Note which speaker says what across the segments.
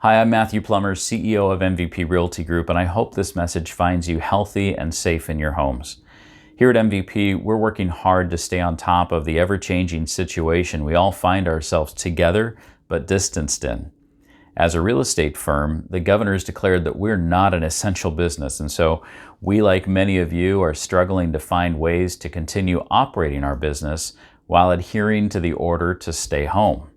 Speaker 1: Hi, I'm Matthew Plummer, CEO of MVP Realty Group, and I hope this message finds you healthy and safe in your homes. Here at MVP, we're working hard to stay on top of the ever-changing situation we all find ourselves together but distanced in. As a real estate firm, the governor has declared that we're not an essential business, and so we, like many of you, are struggling to find ways to continue operating our business while adhering to the order to stay home.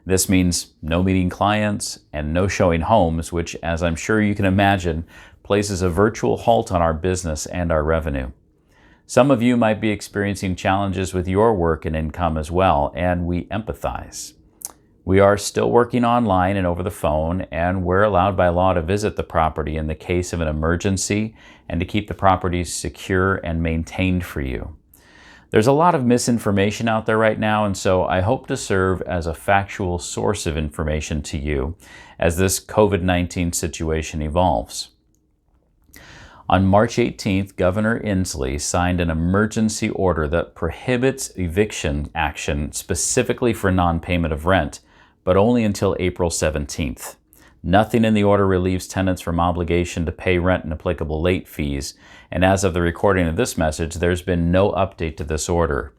Speaker 1: This means no meeting clients and no showing homes, which, as I'm sure you can imagine, places a virtual halt on our business and our revenue. Some of you might be experiencing challenges with your work and income as well, and we empathize. We are still working online and over the phone, and we're allowed by law to visit the property in the case of an emergency and to keep the property secure and maintained for you. There's a lot of misinformation out there right now, and so I hope to serve as a factual source of information to you as this COVID-19 situation evolves. On March 18th, Governor Inslee signed an emergency order that prohibits eviction action specifically for non-payment of rent, but only until April 17th. Nothing in the order relieves tenants from obligation to pay rent and applicable late fees, and as of the recording of this message, there's been no update to this order.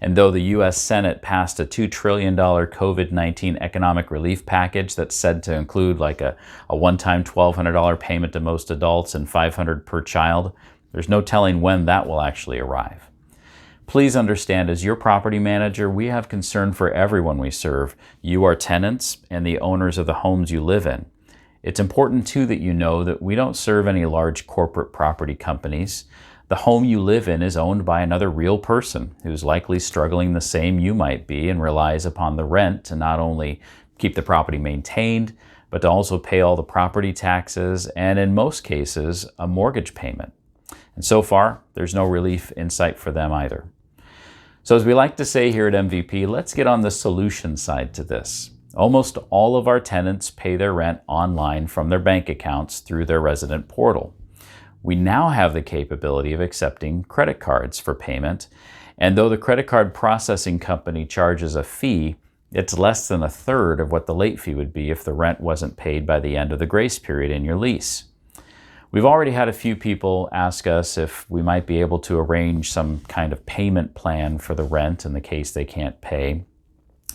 Speaker 1: And though the U.S. Senate passed a $2 trillion COVID-19 economic relief package that's said to include like a one-time $1,200 payment to most adults and $500 per child, there's no telling when that will actually arrive. Please understand, as your property manager, we have concern for everyone we serve. You are tenants and the owners of the homes you live in. It's important, too, that you know that we don't serve any large corporate property companies. The home you live in is owned by another real person who's likely struggling the same you might be and relies upon the rent to not only keep the property maintained, but to also pay all the property taxes and, in most cases, a mortgage payment. And so far, there's no relief in sight for them either. So as we like to say here at MVP, let's get on the solution side to this. Almost all of our tenants pay their rent online from their bank accounts through their resident portal. We now have the capability of accepting credit cards for payment, and though the credit card processing company charges a fee, it's less than a third of what the late fee would be if the rent wasn't paid by the end of the grace period in your lease. We've already had a few people ask us if we might be able to arrange some kind of payment plan for the rent in the case they can't pay.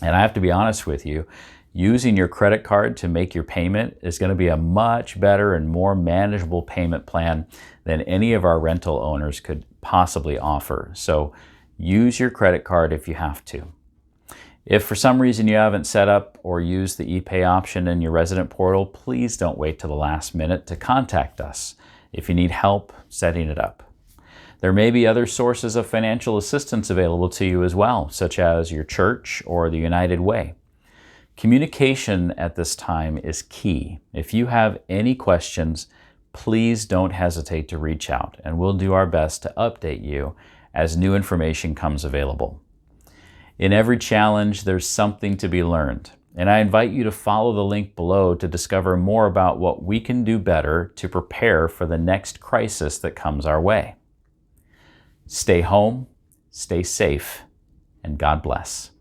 Speaker 1: And I have to be honest with you, using your credit card to make your payment is going to be a much better and more manageable payment plan than any of our rental owners could possibly offer. So use your credit card if you have to. If for some reason you haven't set up or used the ePay option in your resident portal, please don't wait till the last minute to contact us if you need help setting it up. There may be other sources of financial assistance available to you as well, such as your church or the United Way. Communication at this time is key. If you have any questions, please don't hesitate to reach out, and we'll do our best to update you as new information comes available. In every challenge, there's something to be learned, and I invite you to follow the link below to discover more about what we can do better to prepare for the next crisis that comes our way. Stay home, stay safe, and God bless.